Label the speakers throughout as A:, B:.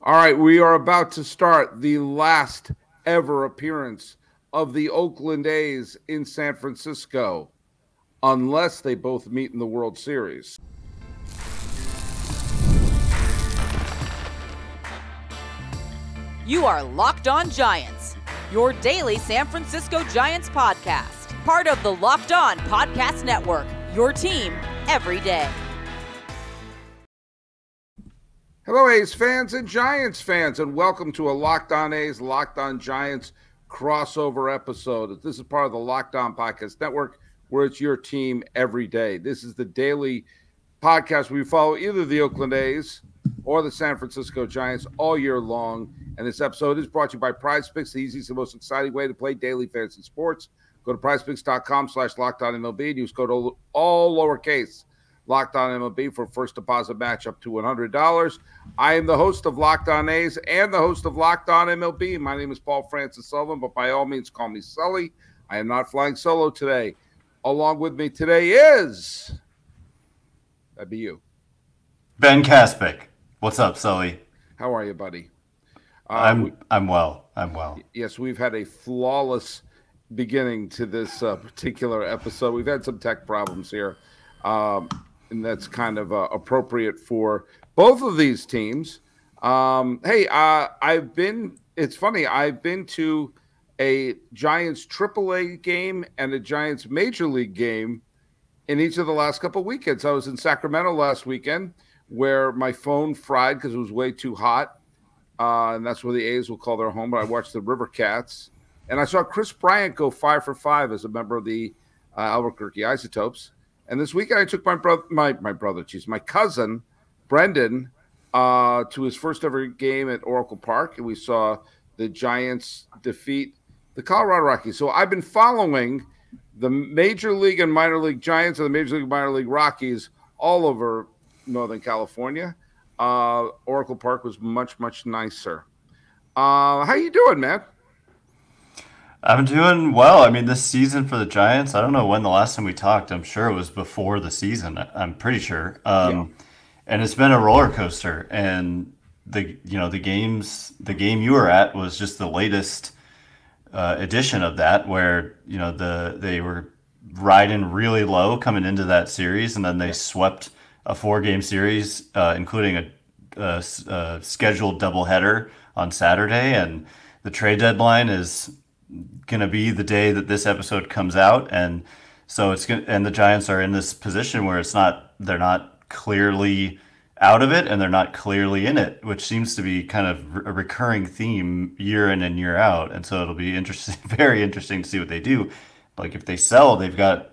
A: All right, we are about to start the last ever appearance of the Oakland A's in San Francisco, unless they both meet in the World Series.
B: You are Locked On Giants, your daily San Francisco Giants podcast, part of the Locked On Podcast Network, your team every day.
A: Hello, A's fans and Giants fans, and welcome to a Locked On A's, Locked On Giants crossover episode. This is part of the Locked On Podcast Network, where it's your team every day. This is the daily podcast where we follow either the Oakland A's or the San Francisco Giants all year long. And this episode is brought to you by PrizePicks, the easiest and most exciting way to play daily fantasy sports. Go to prizepicks.com/LockedOnMLB and use code all lowercase Locked On MLB for first deposit match up to $100. I am the host of Locked On A's and the host of Locked On MLB. My name is Paul Francis Sullivan, but by all means call me Sully. I am not flying solo today. Along with me today is, that'd be you,
C: Ben Kaspic. What's up, Sully?
A: How are you, buddy?
C: I'm well.
A: Yes, we've had a flawless beginning to this particular episode. We've had some tech problems here. And that's kind of appropriate for both of these teams. It's funny, I've been to a Giants AAA game and a Giants Major League game in each of the last couple of weekends. I was in Sacramento last weekend where my phone fried because it was way too hot. And that's where the A's will call their home. But I watched the River Cats. And I saw Chris Bryant go 5 for 5 as a member of the Albuquerque Isotopes. And this weekend, I took my cousin, Brendan, to his first ever game at Oracle Park. And we saw the Giants defeat the Colorado Rockies. So I've been following the Major League and Minor League Giants and the Major League and Minor League Rockies all over Northern California. Oracle Park was much, much nicer. How you doing, man?
C: I'm doing well. I mean, this season for the Giants, I don't know when the last time we talked. I'm sure it was before the season. I'm pretty sure. And it's been a roller coaster. And the game you were at was just the latest edition of that, where they were riding really low coming into that series, and then they swept a 4-game series, including a scheduled doubleheader on Saturday. And the trade deadline is going to be the day that this episode comes out, and so and the Giants are in this position where they're not clearly out of it and they're not clearly in it, which seems to be kind of a recurring theme year in and year out. And so it'll be very interesting to see what they do. Like if they sell, they've got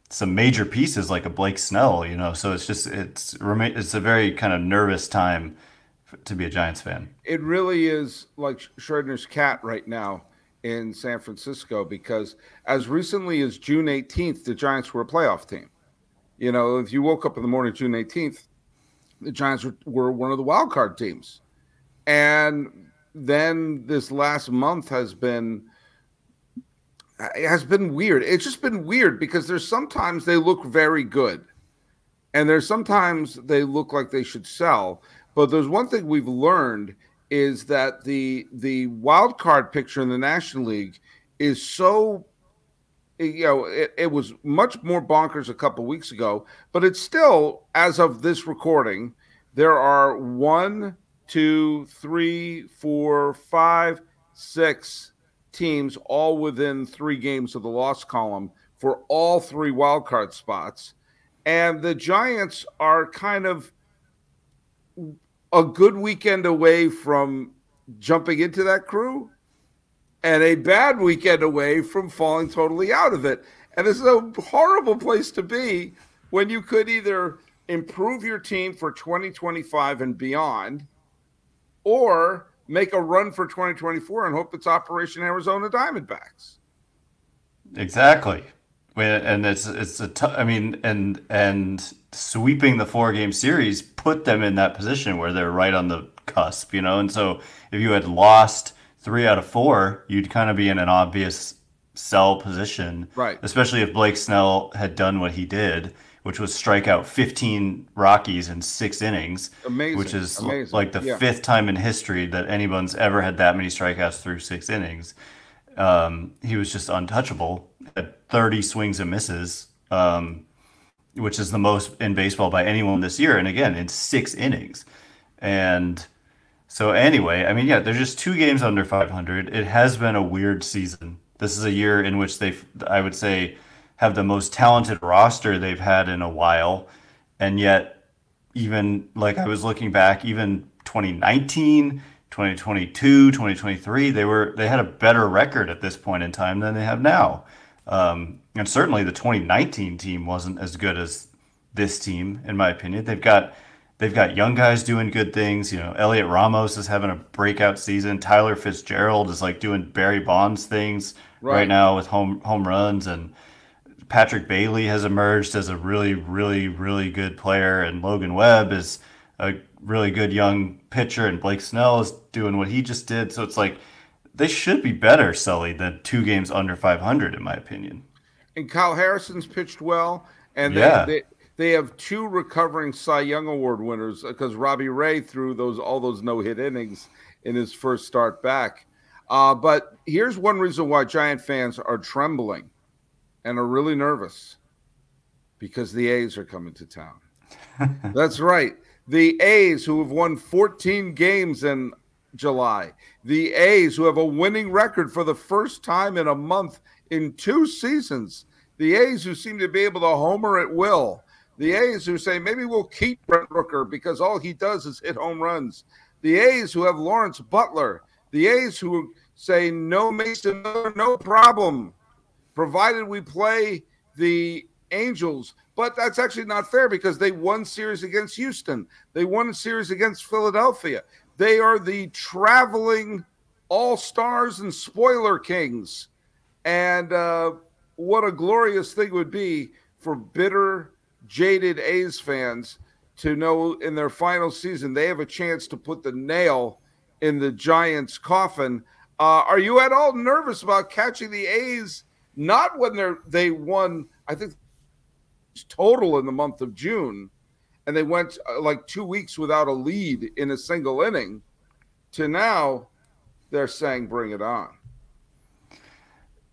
C: some major pieces like a Blake Snell, so it's a very kind of nervous time to be a Giants fan. It
A: really is like Schrodinger's cat right now in San Francisco, because as recently as June 18th, the Giants were a playoff team. If you woke up in the morning June 18th, the Giants were one of the wild card teams. And then this last month has been weird. It's just been weird because there's sometimes they look very good, and there's sometimes they look like they should sell. But there's one thing we've learned is that the wild card picture in the National League is so, it was much more bonkers a couple of weeks ago, but it's still, as of this recording, there are 1, 2, 3, 4, 5, 6 teams all within 3 games of the loss column for all 3 wild card spots. And the Giants are kind of a good weekend away from jumping into that crew and a bad weekend away from falling totally out of it. And it's a horrible place to be when you could either improve your team for 2025 and beyond, or make a run for 2024 and hope it's Operation Arizona Diamondbacks.
C: Exactly. And and sweeping the 4-game series put them in that position where they're right on the cusp, and so if you had lost 3 out of 4, you'd kind of be in an obvious sell position,
A: right?
C: Especially if Blake Snell had done what he did, which was strike out 15 Rockies in 6 innings,
A: Amazing.
C: which is
A: Amazing.
C: like the fifth time in history that anyone's ever had that many strikeouts through 6 innings. He was just untouchable at 30 swings and misses, which is the most in baseball by anyone this year. And again, in 6 innings. And so anyway, I mean, yeah, they're just 2 games under 500. It has been a weird season. This is a year in which I would say, have the most talented roster they've had in a while. And yet, even like I was looking back, even 2019, 2022, 2023, they had a better record at this point in time than they have now. And certainly the 2019 team wasn't as good as this team, in my opinion. They've got young guys doing good things. You know, Elliot Ramos is having a breakout season. Tyler Fitzgerald is like doing Barry Bonds things right now with home runs, and Patrick Bailey has emerged as a really, really, really good player, and Logan Webb is a really good young pitcher, and Blake Snell is doing what he just did. So it's like they should be better, Sully, than 2 games under 500, in my opinion.
A: And Kyle Harrison's pitched well, and they have 2 recovering Cy Young Award winners because Robbie Ray threw all those no-hit innings in his first start back. But here's one reason why Giant fans are trembling and are really nervous, because the A's are coming to town. That's right. The A's, who have won 14 games in July. The A's, who have a winning record for the first time in a month in 2 seasons. The A's, who seem to be able to homer at will. The A's, who say maybe we'll keep Brent Rooker because all he does is hit home runs. The A's, who have Lawrence Butler. The A's, who say no Mason Miller, no problem, provided we play the Angels. But that's actually not fair because they won series against Houston. They won a series against Philadelphia. They are the traveling all-stars and spoiler kings. And what a glorious thing it would be for bitter, jaded A's fans to know in their final season they have a chance to put the nail in the Giants' coffin. Are you at all nervous about catching the A's? Not when they won, I think, total in the month of June, and they went like 2 weeks without a lead in a single inning, to now they're saying bring it on.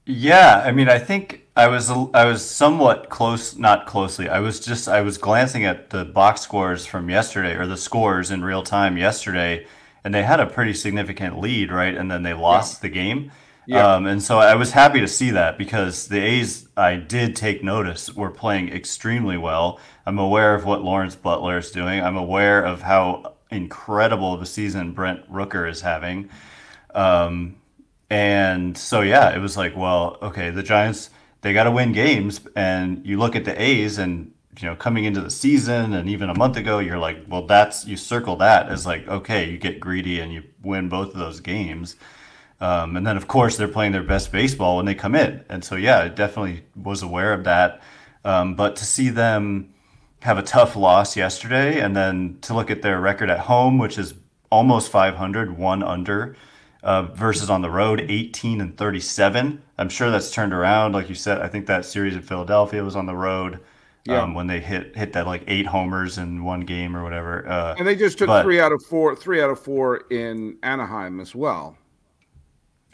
C: Yeah, I mean, I think I was somewhat close, not closely. I was glancing at the box scores from yesterday, or the scores in real time yesterday, and they had a pretty significant lead, right? And then they lost the game. Yeah. And so I was happy to see that because the A's, I did take notice, were playing extremely well. I'm aware of what Lawrence Butler is doing. I'm aware of how incredible of a season Brent Rooker is having. And so, yeah, it was like, well, okay, the Giants, they got to win games. And you look at the A's and, you know, coming into the season and even a month ago, you're like, well, you circle that as like, okay, you get greedy and you win both of those games. And then, of course, they're playing their best baseball when they come in. And so, yeah, I definitely was aware of that. But to see them have a tough loss yesterday and then to look at their record at home, which is almost 500, 1 under, versus on the road, 18-37. I'm sure that's turned around. Like you said, I think that series in Philadelphia was on the road when they hit that like 8 homers in one game or whatever.
A: And they just took 3 out of 4 in Anaheim as well.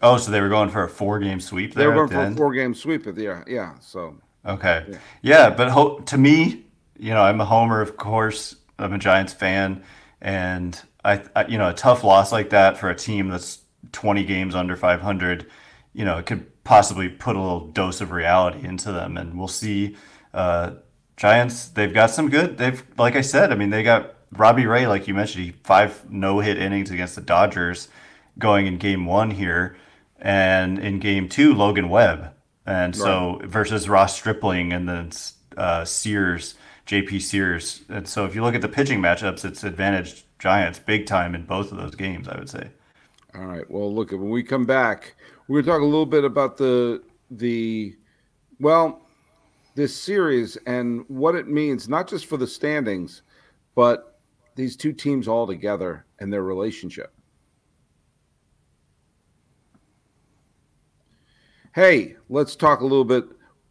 C: Oh, so they were going for a 4-game sweep there?
A: They were going for a 4-game sweep at the end. Yeah. So
C: okay, yeah, but to me, you know, I'm a homer, of course. I'm a Giants fan, and I you know, a tough loss like that for a team that's 20 games under 500, you know, it could possibly put a little dose of reality into them, and we'll see. Giants, they've got some good. Like I said, I mean, they got Robbie Ray, like you mentioned, 5 no-hit innings against the Dodgers going in game 1 here. And in game 2, Logan Webb. And so versus Ross Stripling and then JP Sears. And so if you look at the pitching matchups, it's advantaged Giants big time in both of those games, I would say.
A: All right. Well, look, when we come back, we're going to talk a little bit about this series and what it means, not just for the standings, but these two teams all together and their relationship. Hey, let's talk a little bit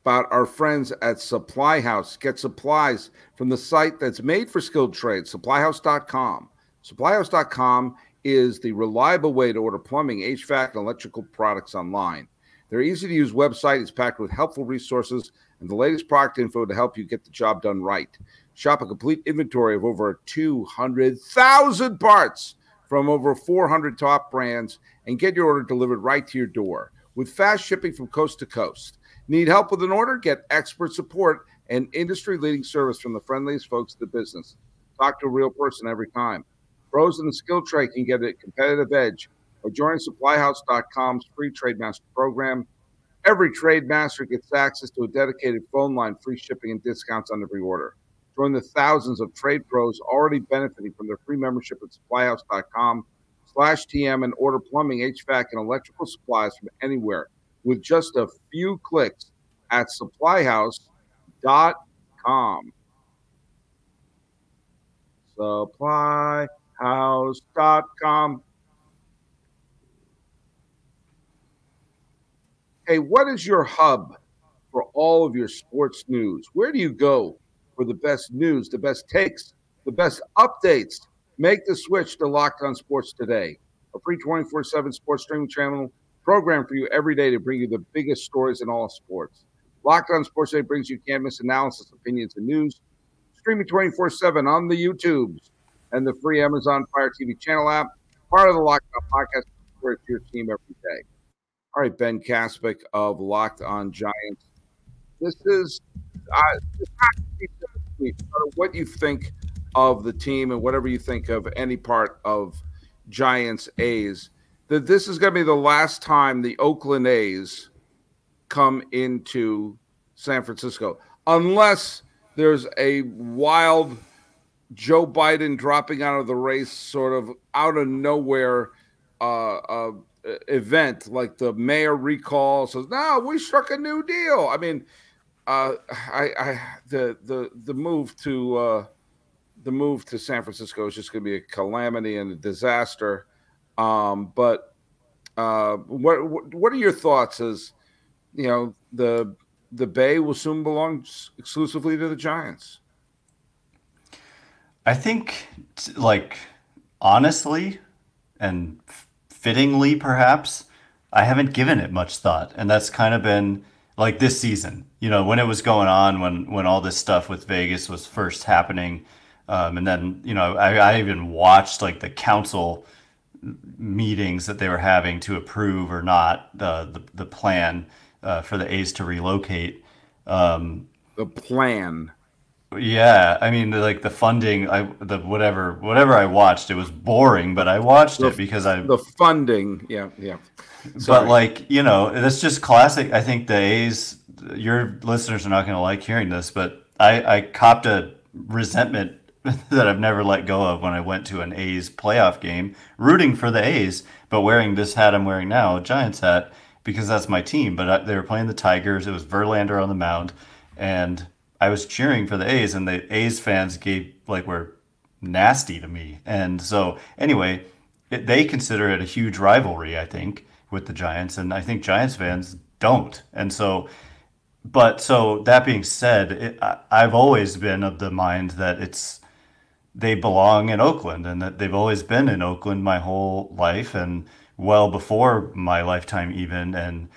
A: about our friends at Supply House. Get supplies from the site that's made for skilled trades, supplyhouse.com. Supplyhouse.com is the reliable way to order plumbing, HVAC, and electrical products online. Their easy-to-use website is packed with helpful resources and the latest product info to help you get the job done right. Shop a complete inventory of over 200,000 parts from over 400 top brands and get your order delivered right to your door with fast shipping from coast to coast. Need help with an order? Get expert support and industry-leading service from the friendliest folks in the business. Talk to a real person every time. Pros in the skill trade can get a competitive edge or join SupplyHouse.com's free Trade Master program. Every Trade Master gets access to a dedicated phone line, free shipping, and discounts on every order. Join the thousands of trade pros already benefiting from their free membership at SupplyHouse.com/TM and order plumbing, HVAC, and electrical supplies from anywhere with just a few clicks at SupplyHouse.com. Supplyhouse.com. Hey, what is your hub for all of your sports news? Where do you go for the best news, the best takes, the best updates? Make the switch to Locked On Sports Today, a free 24/7 sports streaming channel program for you every day to bring you the biggest stories in all sports. Locked On Sports Today brings you can't miss analysis, opinions, and news, streaming 24/7 on the YouTubes and the free Amazon Fire TV channel app, part of the Locked On podcast, where it's your team every day. All right, Ben Kaspick of Locked On Giants. This is what you think of the team and whatever you think of any part of Giants A's, that this is going to be the last time the Oakland A's come into San Francisco, unless there's a wild Joe Biden dropping out of the race, sort of out of nowhere event, like the mayor recall says, "No, we struck a new deal." I mean, the move to San Francisco is just going to be a calamity and a disaster. But what are your thoughts? As you know, the Bay will soon belong exclusively to the Giants.
C: I think, like, honestly and fittingly, perhaps, I haven't given it much thought, and that's kind of been like this season. You know, when it was going on, when all this stuff with Vegas was first happening, and then I even watched like the council meetings that they were having to approve or not the plan for the A's to relocate.
A: The plan.
C: Yeah, I mean, like the funding, whatever I watched, it was boring, but I watched it because
A: the funding, yeah.
C: Sorry. But like, that's just classic. I think the A's, your listeners are not going to like hearing this, but I copped a resentment that I've never let go of when I went to an A's playoff game, rooting for the A's, but wearing this hat I'm wearing now, a Giants hat, because that's my team. But they were playing the Tigers. It was Verlander on the mound, and I was cheering for the A's, and the A's fans were nasty to me. And so anyway, they consider it a huge rivalry, I think, with the Giants, and I think Giants fans don't. And so, so that being said, I've always been of the mind that they belong in Oakland, and that they've always been in Oakland my whole life, and well before my lifetime even. And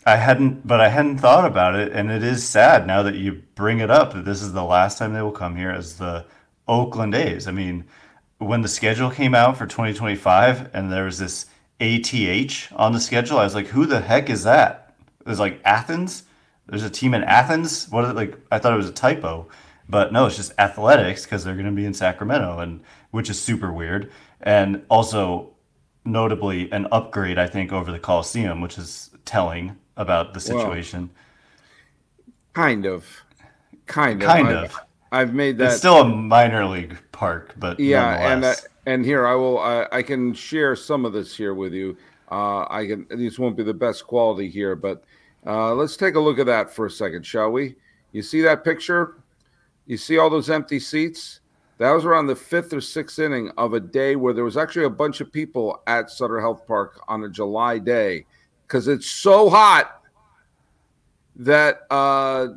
C: I hadn't thought about it, and it is sad now that you bring it up that this is the last time they will come here as the Oakland A's. I mean, when the schedule came out for 2025 and there was this ATH on the schedule, I was like, who the heck is that? It was like Athens? There's a team in Athens? What is it, like? I thought it was a typo, but no, it's just athletics because they're going to be in Sacramento, and which is super weird. And also, notably, an upgrade, I think, over the Coliseum, which is telling about the situation.
A: Well, kind of. I've made that.
C: It's still a minor league park, but
A: yeah, and here I can share some of this here with you. These won't be the best quality here, but let's take a look at that for a second, shall we? You see that picture? You see all those empty seats? That was around the 5th or 6th inning of a day where there was actually a bunch of people at Sutter Health Park on a July day because it's so hot that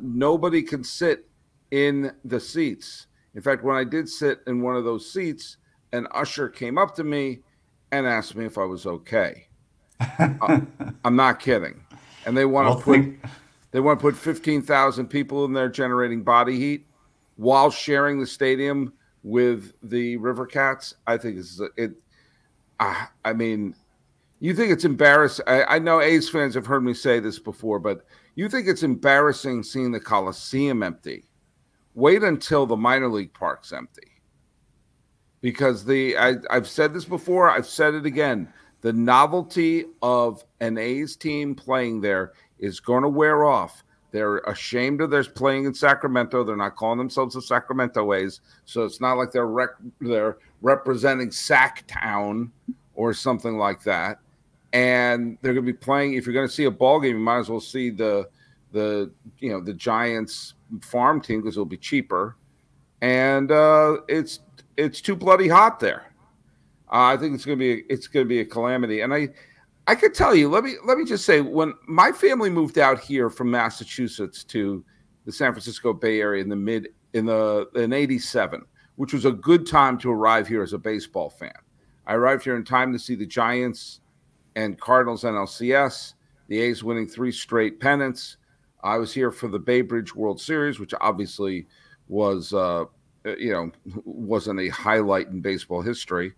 A: nobody can sit in the seats. In fact, when I did sit in one of those seats, an usher came up to me and asked me if I was okay. I'm not kidding. And they want to put 15,000 people in there generating body heat while sharing the stadium with the River Cats. I think I mean, you think it's embarrassing. I know A's fans have heard me say this before, but you think it's embarrassing seeing the Coliseum empty. Wait until the minor league park's empty. Because I've said this before, I've said it again. The novelty of an A's team playing there is going to wear off. They're ashamed of their playing in Sacramento. They're not calling themselves the Sacramento A's, so it's not like they're representing Sac Town or something like that. And they're going to be playing. If you're going to see a ball game, you might as well see the Giants farm team because it'll be cheaper. And it's too bloody hot there. I think it's going to be a calamity. And I could tell you. Let me just say, when my family moved out here from Massachusetts to the San Francisco Bay Area in '87, which was a good time to arrive here as a baseball fan. I arrived here in time to see the Giants and Cardinals NLCS, the A's winning 3 straight pennants. I was here for the Bay Bridge World Series, which obviously was wasn't a highlight in baseball history.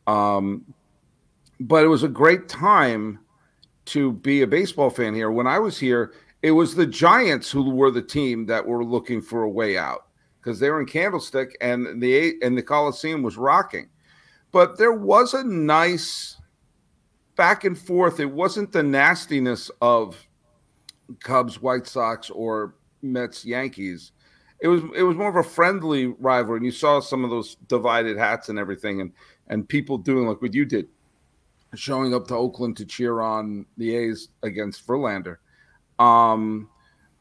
A: But it was a great time to be a baseball fan here. When I was here, it was the Giants who were the team that were looking for a way out because they were in Candlestick and the Coliseum was rocking. But there was a nice back and forth. It wasn't the nastiness of Cubs, White Sox, or Mets, Yankees. It was more of a friendly rivalry. And you saw some of those divided hats and everything, and people doing like what you did, showing up to Oakland to cheer on the A's against Verlander. I'm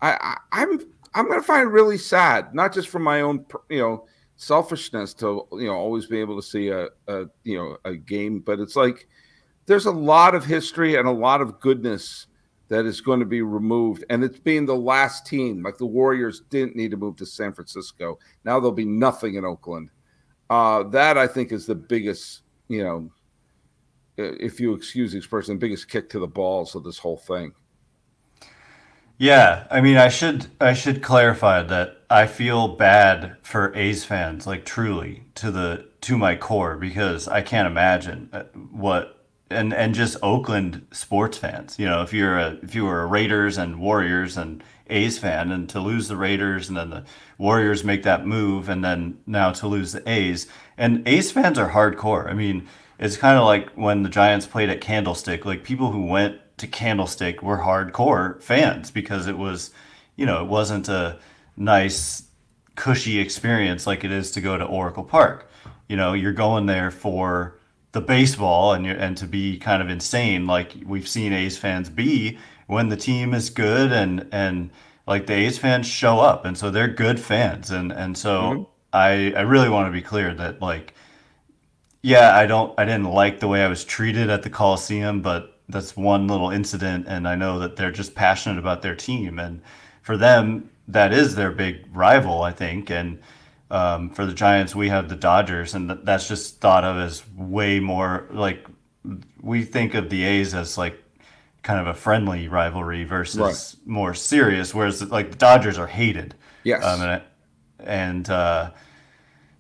A: going to find it really sad, not just from my own selfishness to always be able to see a game, but it's like there's a lot of history and a lot of goodness that is going to be removed, and it's being the last team. Like the Warriors didn't need to move to San Francisco. Now there'll be nothing in Oakland. That I think is the biggest, if you excuse the expression, the biggest kick to the balls of this whole thing.
C: Yeah, I mean, I should clarify that I feel bad for A's fans, like truly to my core, because I can't imagine and just Oakland sports fans. If you were a Raiders and Warriors and A's fan, and to lose the Raiders and then the Warriors make that move, and then now to lose the A's, and A's fans are hardcore. I mean, it's kind of like when the Giants played at Candlestick. Like people who went to Candlestick were hardcore fans because it was, it wasn't a nice, cushy experience like it is to go to Oracle Park. You're going there for the baseball and to be kind of insane, like we've seen A's fans be when the team is good, and like the A's fans show up, and so they're good fans, and so I really want to be clear that, like, yeah, I didn't like the way I was treated at the Coliseum, but that's one little incident, and I know that they're just passionate about their team, and for them that is their big rival, I think. And for the Giants, we have the Dodgers, and that's just thought of as way more like, we think of the A's as like kind of a friendly rivalry versus more serious, whereas like the Dodgers are hated.
A: Yes.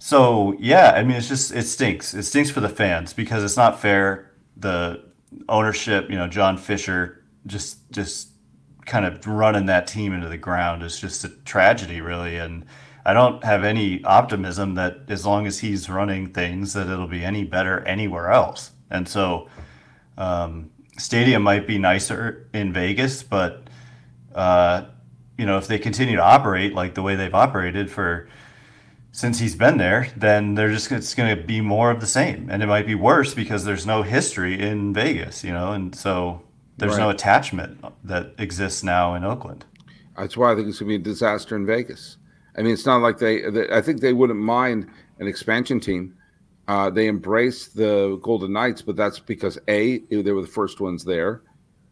C: So yeah, I mean, it stinks. It stinks for the fans because it's not fair. The ownership, John Fisher just kind of running that team into the ground is just a tragedy, really. And I don't have any optimism that as long as he's running things that it'll be any better anywhere else. And so stadium might be nicer in Vegas, but if they continue to operate like the way they've operated since he's been there, then it's going to be more of the same, and it might be worse because there's no history in Vegas, and so there's no attachment that exists now in Oakland.
A: That's why I think it's going to be a disaster in Vegas. I mean, it's not like I think they wouldn't mind an expansion team. They embrace the Golden Knights, but that's because A, they were the first ones there.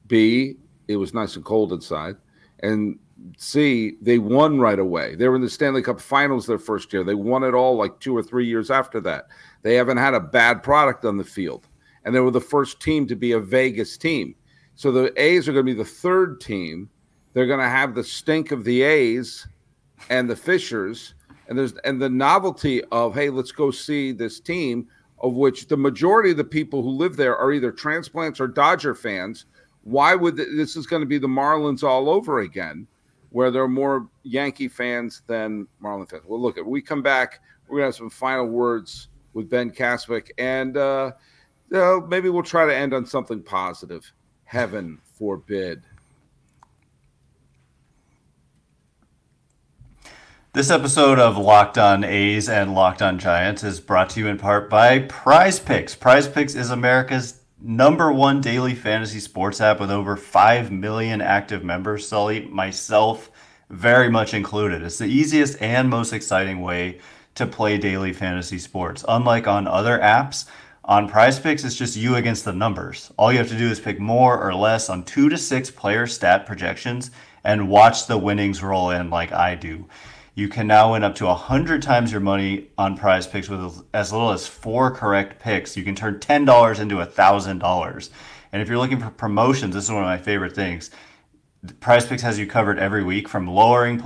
A: B, it was nice and cold inside. And see, they won right away. They were in the Stanley Cup Finals their first year. They won it all like 2 or 3 years after that. They haven't had a bad product on the field. And they were the first team to be a Vegas team. So the A's are going to be the third team. They're going to have the stink of the A's and the Fishers. And the novelty of, hey, let's go see this team, of which the majority of the people who live there are either transplants or Dodger fans. Why would this is going to be the Marlins all over again, where there are more Yankee fans than Marlin fans? Well, look, when we come back, we're going to have some final words with Ben Kaswick, and maybe we'll try to end on something positive. Heaven forbid.
C: This episode of Locked On A's and Locked On Giants is brought to you in part by Prize Picks. Prize Picks is America's #1 daily fantasy sports app with over 5 million active members, Sully, myself very much included. It's the easiest and most exciting way to play daily fantasy sports. Unlike on other apps, on Prize Picks, it's just you against the numbers. All you have to do is pick more or less on 2 to 6 player stat projections and watch the winnings roll in like I do. You can now win up to 100 times your money on Prize Picks with as little as 4 correct picks. You can turn $10 into $1,000. And if you're looking for promotions, this is one of my favorite things. Prize Picks has you covered every week, from lowering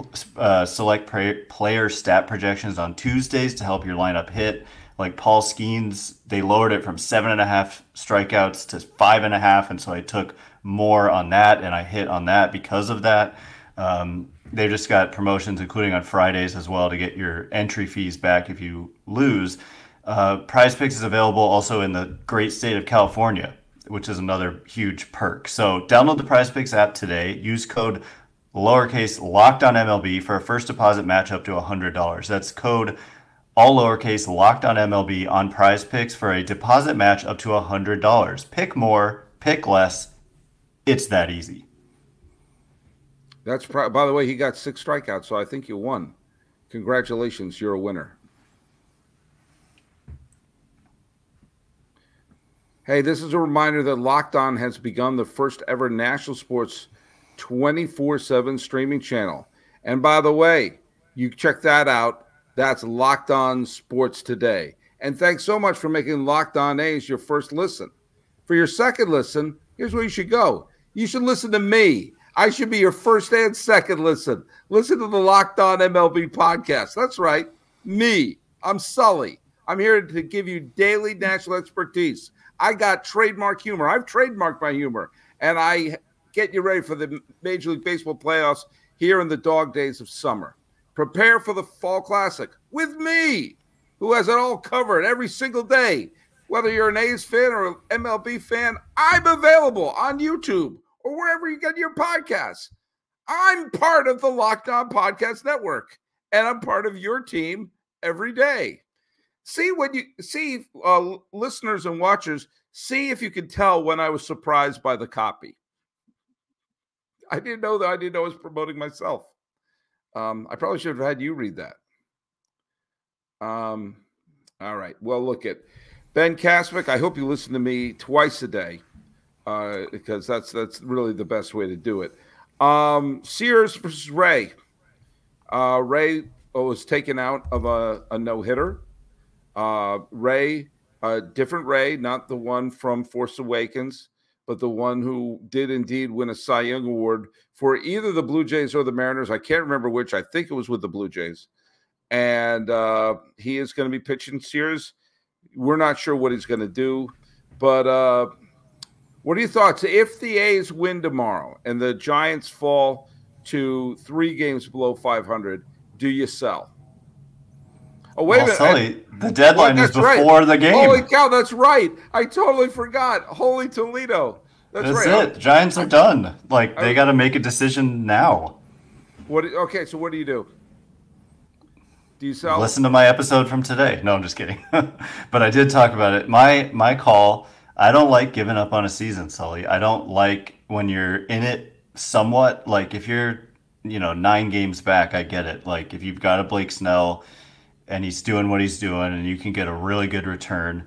C: select player stat projections on Tuesdays to help your lineup hit. Like Paul Skeens, they lowered it from 7.5 strikeouts to 5.5, and so I took more on that, and I hit on that because of that. They just got promotions, including on Fridays as well, to get your entry fees back if you lose. Prize Picks is available also in the great state of California, which is another huge perk. So download the Prize Picks app today. Use code lowercase locked on MLB for a first deposit match up to $100. That's code all lowercase locked on MLB on Prize Picks for a deposit match up to $100. Pick more, pick less. It's that easy.
A: By the way, he got 6 strikeouts, so I think you won. Congratulations, you're a winner. Hey, this is a reminder that Locked On has begun the first ever national sports 24/7 streaming channel. And by the way, you check that out. That's Locked On Sports Today. And thanks so much for making Locked On A's your first listen. For your second listen, here's where you should go. You should listen to me. I should be your first and second listen. Listen to the Locked On MLB podcast. That's right, me. I'm Sully. I'm here to give you daily national expertise. I got trademark humor. I've trademarked my humor, and I get you ready for the Major League Baseball playoffs here in the dog days of summer. Prepare for the Fall Classic with me, who has it all covered every single day. Whether you're an A's fan or an MLB fan, I'm available on YouTube or wherever you get your podcasts. I'm part of the Locked On Podcast Network, and I'm part of your team every day. Listeners and watchers, see if you can tell when I was surprised by the copy. I didn't know that. I didn't know I was promoting myself. I probably should have had you read that. All right. Well, look at Ben Kaswick. I hope you listen to me twice a day, because that's really the best way to do it. Sears versus Ray. Ray was taken out of a no-hitter. Ray, different Ray, not the one from Force Awakens, but the one who did indeed win a Cy Young Award for either the Blue Jays or the Mariners. I can't remember which. I think it was with the Blue Jays. And he is going to be pitching Sears. We're not sure what he's going to do. But what are your thoughts? If the A's win tomorrow and the Giants fall to 3 games below 500, do you sell? Oh, wait a minute.
C: Sully, the deadline is before the game.
A: Holy cow, that's right. I totally forgot. Holy Toledo. That's right.
C: It. Giants are done. They got to make a decision now.
A: Okay, so what do you do? Do you sell?
C: Listen to my episode from today. No, I'm just kidding. But I did talk about it. My call, I don't like giving up on a season, Sully. I don't like when you're in it somewhat. Like if you're, 9 games back, I get it. Like if you've got a Blake Snell and he's doing what he's doing and you can get a really good return,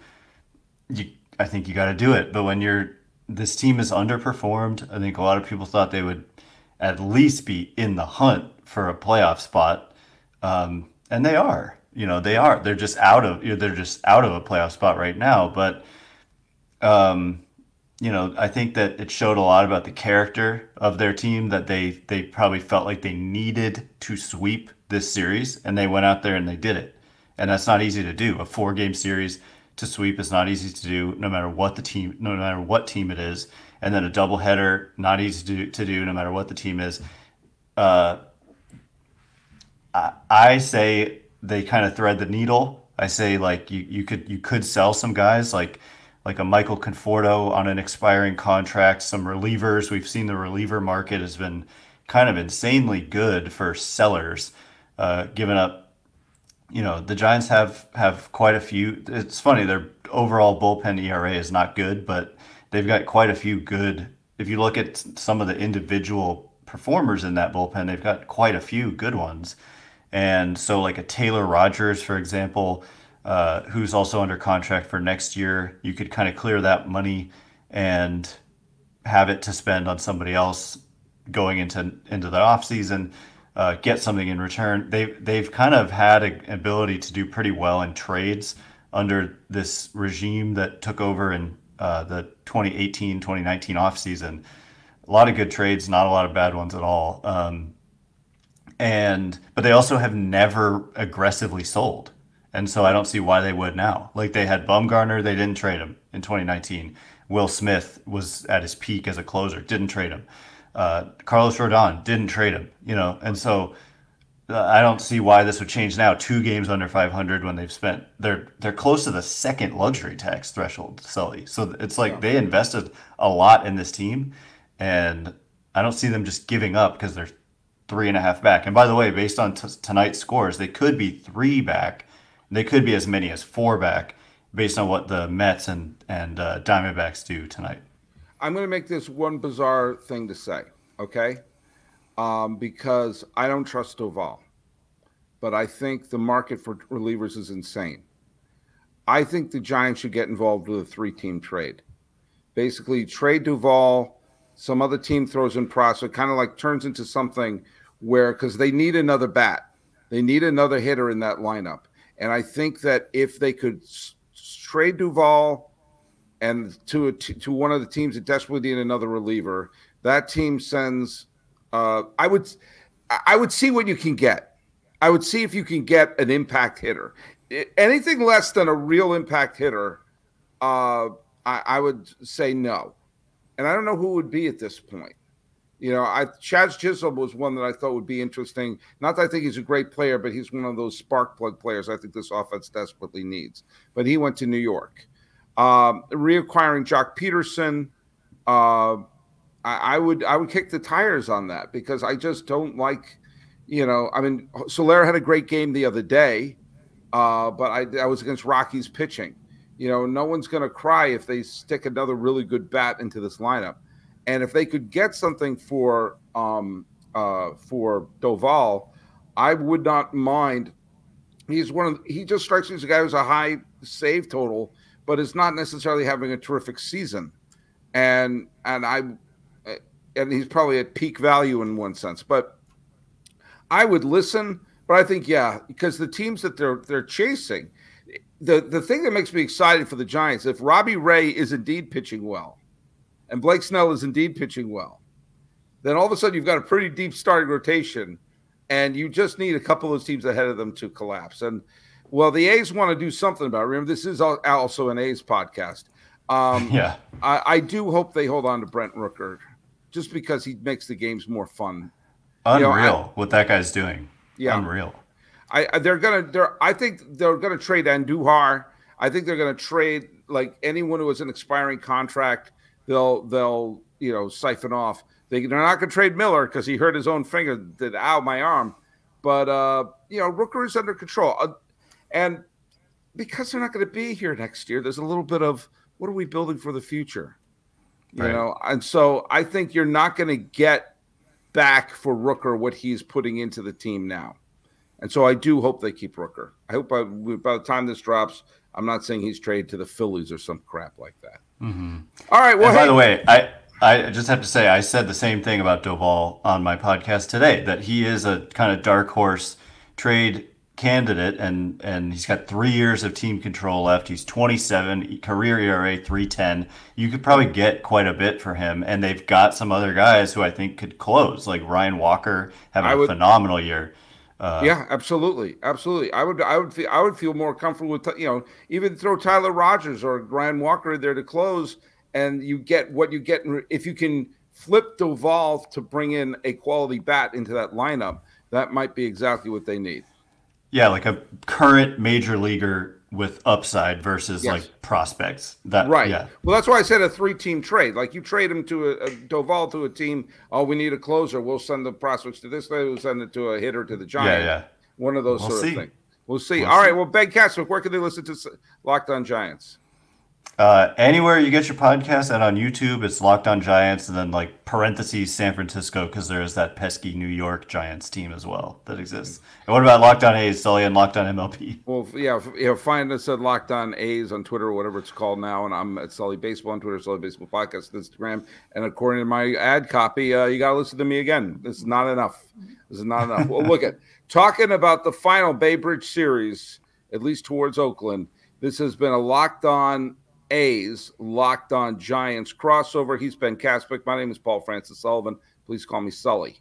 C: I think you got to do it. But when this team is underperformed, I think a lot of people thought they would at least be in the hunt for a playoff spot. And they are, they are. They're just out of a playoff spot right now. But I think that it showed a lot about the character of their team, that they probably felt like they needed to sweep this series, and they went out there and they did it. And that's not easy to do. A 4-game series to sweep is not easy to do, no matter what team it is. And then a doubleheader, not easy to do, no matter what the team is. I say they kind of thread the needle. I say, like, you could sell some guys like a Michael Conforto on an expiring contract, some relievers. We've seen the reliever market has been kind of insanely good for sellers, giving up. The Giants have quite a few. It's funny, their overall bullpen ERA is not good, but they've got quite a few good. If you look at some of the individual performers in that bullpen, they've got quite a few good ones. And so, like a Taylor Rogers, for example, who's also under contract for next year, you could kind of clear that money and have it to spend on somebody else going into the offseason, get something in return. They've kind of had an ability to do pretty well in trades under this regime that took over in the 2018-2019 offseason. A lot of good trades, not a lot of bad ones at all. But they also have never aggressively sold. And so I don't see why they would now. Like, they had Bumgarner, they didn't trade him in 2019. Will Smith was at his peak as a closer, didn't trade him. Carlos Rodon, didn't trade him, And so I don't see why this would change now. 2 games under 500 when they're close to the second luxury tax threshold, Sully. So it's like they invested a lot in this team, and I don't see them just giving up because they're 3.5 back. And by the way, based on tonight's scores, they could be 3 back. They could be as many as 4 back based on what the Mets and Diamondbacks do tonight.
A: I'm going to make this one bizarre thing to say, okay? Because I don't trust Doval. But I think the market for relievers is insane. I think the Giants should get involved with a 3-team trade. Basically, trade Doval, some other team throws in Prosser, kind of like turns into something where, because they need another bat. They need another hitter in that lineup. And I think that if they could trade Doval and to one of the teams that desperately need another reliever, that team sends. I would see what you can get. I would see if you can get an impact hitter. Anything less than a real impact hitter, I would say no. And I don't know who would be at this point. Chaz Chisholm was one that I thought would be interesting. Not that I think he's a great player, but he's one of those spark plug players I think this offense desperately needs. But he went to New York. Reacquiring Jock Peterson, I would kick the tires on that because I just don't like, Soler had a great game the other day, but I was against Rockies pitching. No one's going to cry if they stick another really good bat into this lineup. And if they could get something for Doval, I would not mind. He just strikes me as a guy who's a high save total, but is not necessarily having a terrific season. And he's probably at peak value in one sense. But I would listen. But I think, because the teams that they're chasing, the thing that makes me excited for the Giants, if Robbie Ray is indeed pitching well, and Blake Snell is indeed pitching well, then all of a sudden you've got a pretty deep starting rotation, and you just need a couple of those teams ahead of them to collapse. And, well, the A's want to do something about it. Remember, this is also an A's podcast. I do hope they hold on to Brent Rooker just because he makes the games more fun.
C: Unreal what that guy's doing.
A: Yeah.
C: Unreal.
A: I think they're gonna trade Andujar. I think they're gonna trade like anyone who has an expiring contract. They'll siphon off. They're not gonna trade Miller because he hurt his own finger. Did my arm, but Rooker is under control, and because they're not going to be here next year, there's a little bit of what are we building for the future, and so I think you're not going to get back for Rooker what he's putting into the team now. And so I do hope they keep Rooker. I hope by the time this drops, I'm not saying he's traded to the Phillies or some crap like that.
C: Mm-hmm.
A: All right. Well,
C: by the way, I I just have to say, I said the same thing about Doval on my podcast today, that he is a kind of dark horse trade candidate, and he's got 3 years of team control left. He's 27, career ERA 3.10. You could probably get quite a bit for him, and they've got some other guys who I think could close, like Ryan Walker having a phenomenal year.
A: Yeah, absolutely, absolutely. I would feel more comfortable with even throw Tyler Rogers or Ryan Walker in there to close, and you get what you get if you can flip Doval to bring in a quality bat into that lineup. That might be exactly what they need.
C: Yeah, like a current major leaguer with upside versus like prospects.
A: Right.
C: Yeah.
A: Well, that's why I said a 3-team trade. Like you trade him to a Doval to a team. Oh, we need a closer. We'll send the prospects to this. We'll send it to a hitter to the Giants.
C: Yeah.
A: One of those sort of things. We'll see. All right. Well, Ben Katzwick, where can they listen to Locked On Giants?
C: Anywhere you get your podcast, and on YouTube, it's Locked On Giants, and then like parentheses San Francisco, because there is that pesky New York Giants team as well that exists. And what about Locked On A's, Sully, and Locked On MLB?
A: Well, find us at Locked On A's on Twitter or whatever it's called now, and I'm at Sully Baseball on Twitter, Sully Baseball Podcast on Instagram, and according to my ad copy, you got to listen to me again. This is not enough. Well, look at talking about the final Bay Bridge series, at least towards Oakland. This has been a Locked On A's, Locked On Giants crossover. He's Ben Katzwick. My name is Paul Francis Sullivan. Please call me Sully.